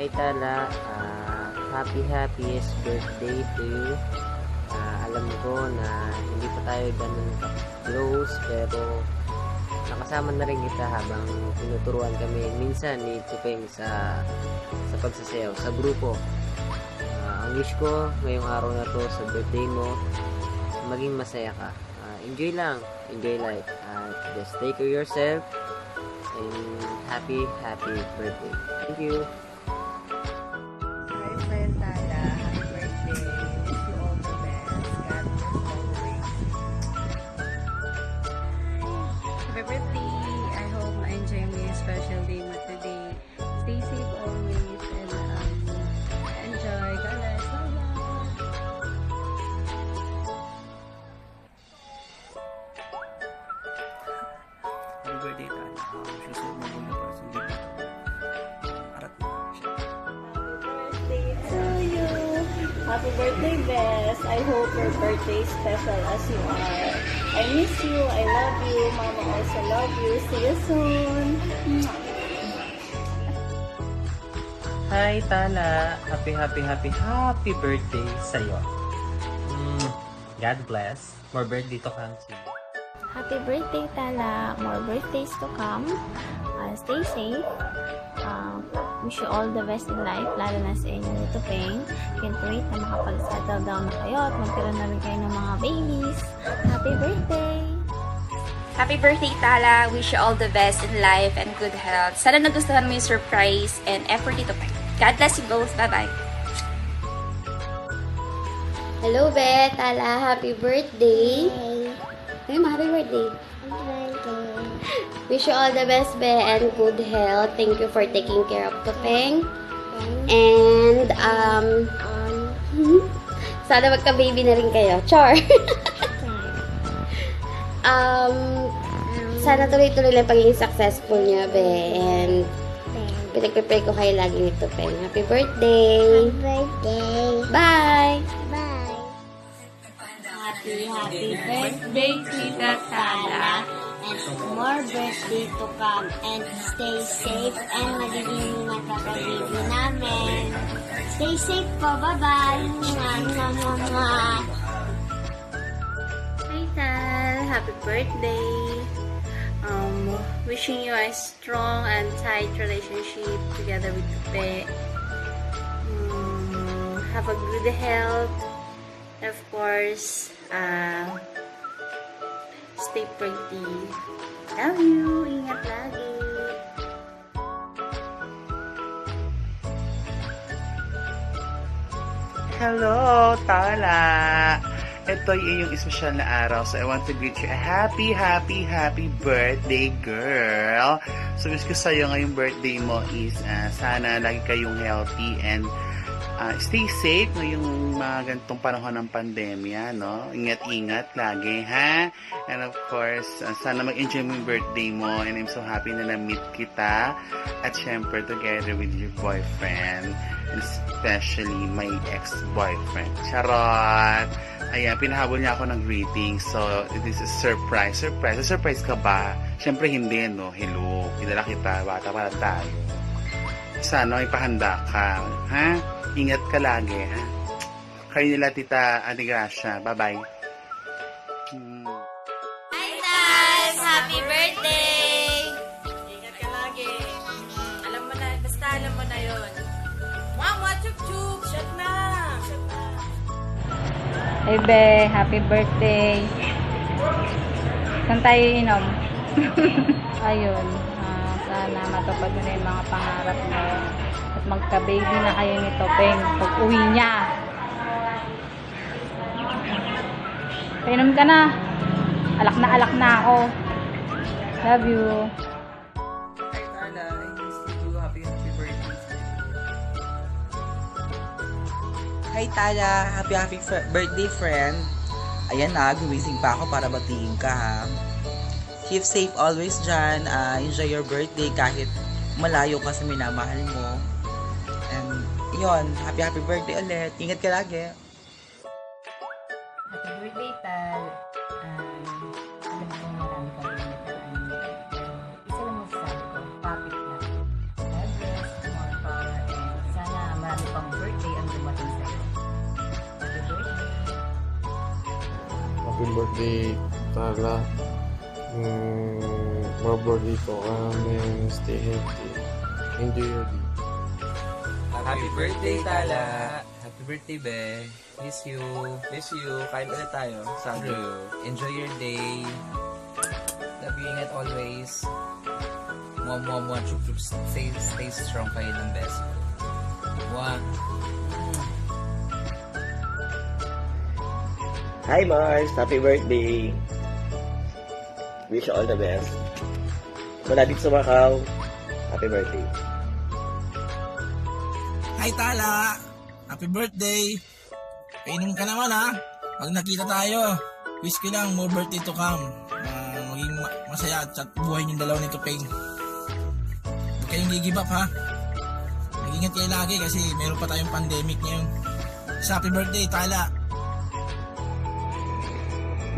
Hi Tala, happiest birthday to you. Alam ko na hindi pa tayo ganun close, pero nakasama na rin kita habang tinuturuan kami minsan ni Tupeng sa pagsasayaw sa grupo. Ang wish ko ngayong araw na to sa birthday mo, maging masaya ka. Enjoy lang, enjoy life. Just take care of yourself and happy birthday. Thank you. Hi, friend Tala. Happy birthday. Wish you all the best. God bless always. Happy birthday. I hope ma-enjoy mo yung special day mo today. Stay safe always and enjoy. God bless. Happy birthday, Tala. Susunod mo muna para sa hindi arat na siya. Birthday to you. Happy birthday, Bess. I hope your birthday is special as you are. I miss you. I love you. Mama also love you. See you soon. Hi Tala, happy birthday sa'yo. God bless. More birthday to come to you. Happy birthday, Tala. More birthdays to come. Stay safe. Wish you all the best in life, lalo na sa inyo nito, Peng. Can't wait na makapag-settle down na kayo at magkaroon na rin kayo ng mga babies. Happy birthday! Happy birthday, Tala. Wish you all the best in life and good health. Sana nagustuhan mo yung surprise and effort dito pa. God bless you both. Bye-bye. Hello, Beth. Tala, happy birthday. Hey, happy birthday. Wish you all the best, Beth, and good health. Thank you for taking care of Tupeng. And, sana magka-baby na rin kayo. Char! Sana tuloy-tuloy lang pagiging successful niya, Beth. And, pinag-prepare ko kayo lagi ni Tupeng. Happy birthday! Happy birthday! Bye! Bye! Happy birthday, Tita Tala. And more birthday to come. And stay safe and magiging magkaka-baby namin. Stay safe po. Bye-bye! Hi, Tal. Happy birthday. Wishing you a strong and tight relationship together with Tupe. Have a good health. Of course, stay pretty. Love you. Ingat lagi. Hello, Tala! Ito yung iyong espesyal na araw. So, I want to greet you a happy birthday, girl! So, wish ko sa'yo ngayong birthday mo is sana lagi kayong healthy and stay safe ngayong mga ganitong panahon ng pandemya, no? Ingat-ingat lagi, ha? And of course, sana mag-enjoy mo yung birthday mo and I'm so happy na na-meet kita at syempre together with your boyfriend and especially my ex-boyfriend. Charot! Ayan, pinahabol niya ako ng greetings. So, it is a surprise. Surprise ka ba? Syempre hindi, no? Hello. Idala kita. Bata pa lang tayo. Sana ipahanda ka. Ha? Ingat ka lagi, ha? Kayo nila, Tita Anigracia. Bye-bye. Hi, Tal! Happy birthday! Ingat ka lagi. Alam mo na, basta alam mo na yun. Mama, chup-chup! Shut na! Shut na! Hey Be, happy birthday. Saan tayo inom? Ayun, sana matupad mo na yung mga pangarap mo. At magka-baby na kayo ni Tupeng pag uwi niya. Painom ka na. Alak na ako. Love you. Hi, Tala. I miss you. Happy birthday. Hi Tala, happy birthday friend. Ayan na, gumising pa ako para batiin ka ha. Keep safe always dyan. Enjoy your birthday kahit malayo ka sa minamahal mo. And yun, happy birthday ulit. Ingat ka lagi. Happy birthday, Tal. Alam ko marami ka rin nataan. Pero isa lang masasabi ko, topic na. God bless, more power, and happy birthday, Tala. More birthday to come and stay healthy. Enjoy your day. Happy birthday, Tala! Happy birthday, Be! Miss you! Miss you! Kain ulit tayo. Sabi. Enjoy your day. Love you, ingat always. Mwah, chup, chup. Stay strong kayo ng best. Mwah! Hi Mars! Happy birthday! Wish you all the best. Mula dito sa Macau, happy birthday. Hi Tala! Happy birthday! Painom ka naman ha! Pag nakita tayo, wish ko lang more birthday to come. Maging masaya at buhay yung dalawa ni Tupeng. Huwag kayong give up ha! Mag-ingat kayo lagi kasi meron pa tayong pandemic ngayon. Happy birthday Tala!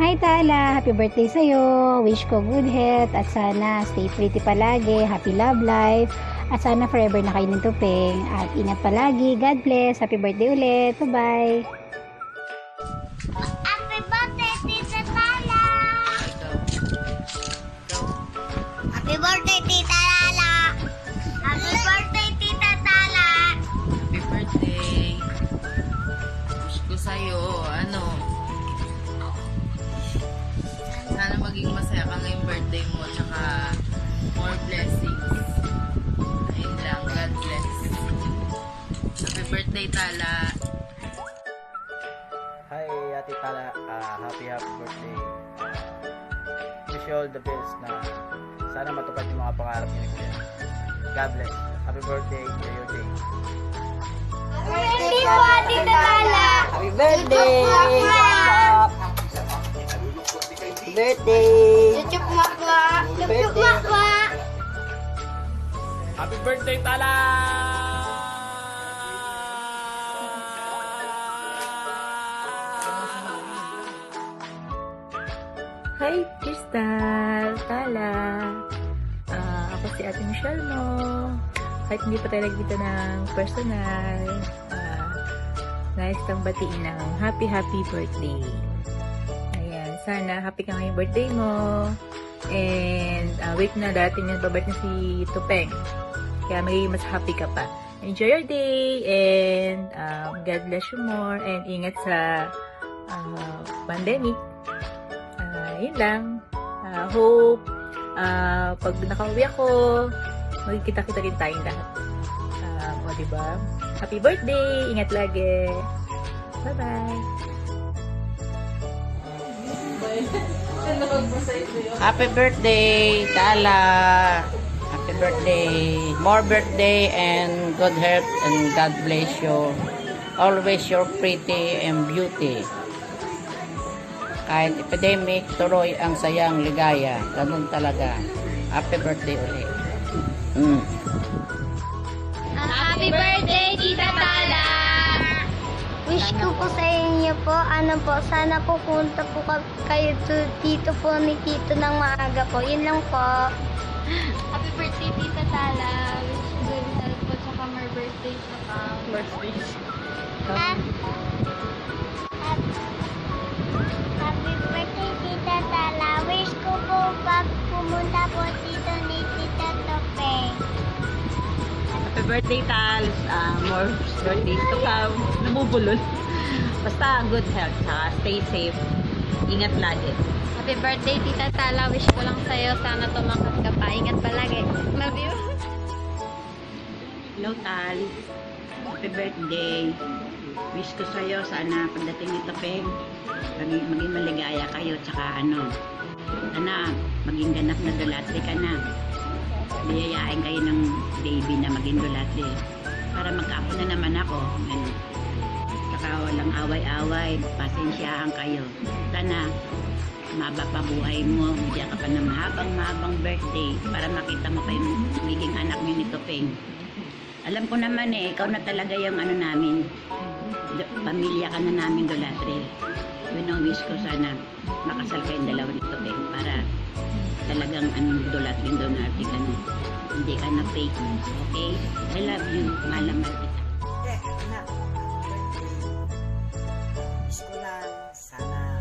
Hi Tala! Happy birthday sa'yo! Wish ko good health at sana stay pretty palagi. Happy love life. At sana forever na kayo ng Tupeng. At ingat palagi. God bless. Happy birthday ulit. Bye-bye! Happy birthday, Tita Tala! Happy birthday, Tita Lala! Happy birthday, Tita Tala! Happy birthday! Wish ko sa'yo, sana maging masaya ka ngayong birthday mo, tsaka more blessings. Ayun lang, God bless. Happy birthday, Tala! Hi, Ate Tala. Happy birthday. Wish you all the best na sana matupad yung mga pangarap niyo ni Kuya. God bless. Happy birthday. Enjoy your day. Happy birthday po, Tita Tala! Happy birthday! Birthday! Chuchup makwa! Chuchup makwa! Happy birthday, Tala! Hi, Crystal! Tala! Ako si Ate Michelle mo. Kahit hindi pa tayo nagkita ng personal, nais kang batiin ng happy birthday. Ayan, sana happy ka ngayong birthday mo. And week na darating na babalik na si Tupeng. Kaya magiging mas happy ka pa. Enjoy your day and God bless you more and ingat sa pandemic. Yun lang. Hope pag nakauwi ako, magkikita-kita rin tayong lahat. O diba? Happy birthday! Ingat lagi! Bye-bye! Happy birthday, Tala! Happy birthday! More birthday and good health and God bless you. Always your pretty and beauty. Kahit epidemic, tuloy ang sayang ligaya. Ganun talaga. Happy birthday ulit. Happy birthday, Tita Tala! Wish ko po sa inyo po, sana pupunta po kayo dito po ni Tito ng maaga po. Yun lang po. Happy birthday, Tita Tala! Wish ko good health po, tsaka more birthdays to come. Birthdays? Happy birthday, Tita Tala! Wish ko po pag pumunta po dito ni Tita Topeng. Happy birthday, Tal. More birthdays to come. Namubulol. Basta good health. Stay safe. Ingat lagi. Happy birthday, Tita Tala. Wish ko lang sa'yo. Sana tumakas ka pa. Ingat palagi. Love you. Hello, Tal. Happy birthday. Wish ko sa'yo, sana pagdating ni Tupeng, maging maligaya kayo. Tsaka sana maging ganap na dulate ka na. Biyayain kayo ng baby na maging dulate. Para magkaapo na naman ako. Tsaka walang away-away. Pasensyahan kayo. Sana maba pa buhay mo. Bigyan ka pa ng mahabang birthday para makita mo pa yung magiging anak niyo ni Tupeng. Alam ko naman ikaw na talaga yung namin. Pamilya ka na namin, Dolatre. Yun ang wish ko, sana makasal kayong dalawa ni Tupeng para talagang Dolatre ka na. Hindi ka na fake. Okay? I love you. Mahal kita. Anak, wish ko lang sana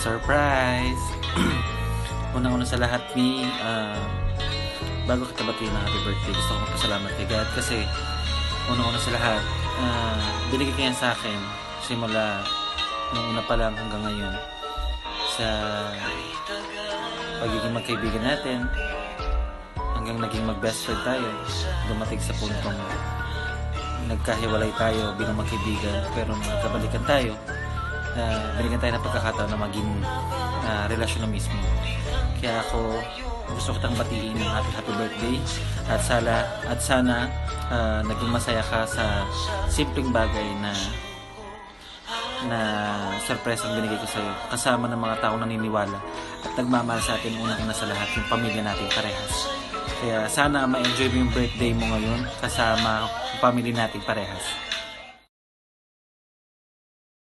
surprise. Unang-una sa lahat, Mi, bago kita batiin ng happy birthday, gusto ko magpasalamat kay God kasi unang-una sa lahat, binigay ka yan sa akin simula nung una pa lang hanggang ngayon sa pagiging magkaibigan natin hanggang naging mag-best friend tayo, dumating sa puntong nagkahiwalay tayo bilang magkaibigan pero nagkabalikan tayo, binigyan tayo ng pagkakataon na maging relasyon na mismo. Kaya ako gusto kitang batiin ng happy birthday at sana naging masaya ka sa simpleng bagay na sorpresa ang binigay ko sa'yo kasama ng mga taong naniniwala at nagmamahal sa atin unang-una sa lahat yung pamilya natin parehas. Kaya sana ma-enjoy mo yung birthday mo ngayon kasama yung pamilya natin parehas.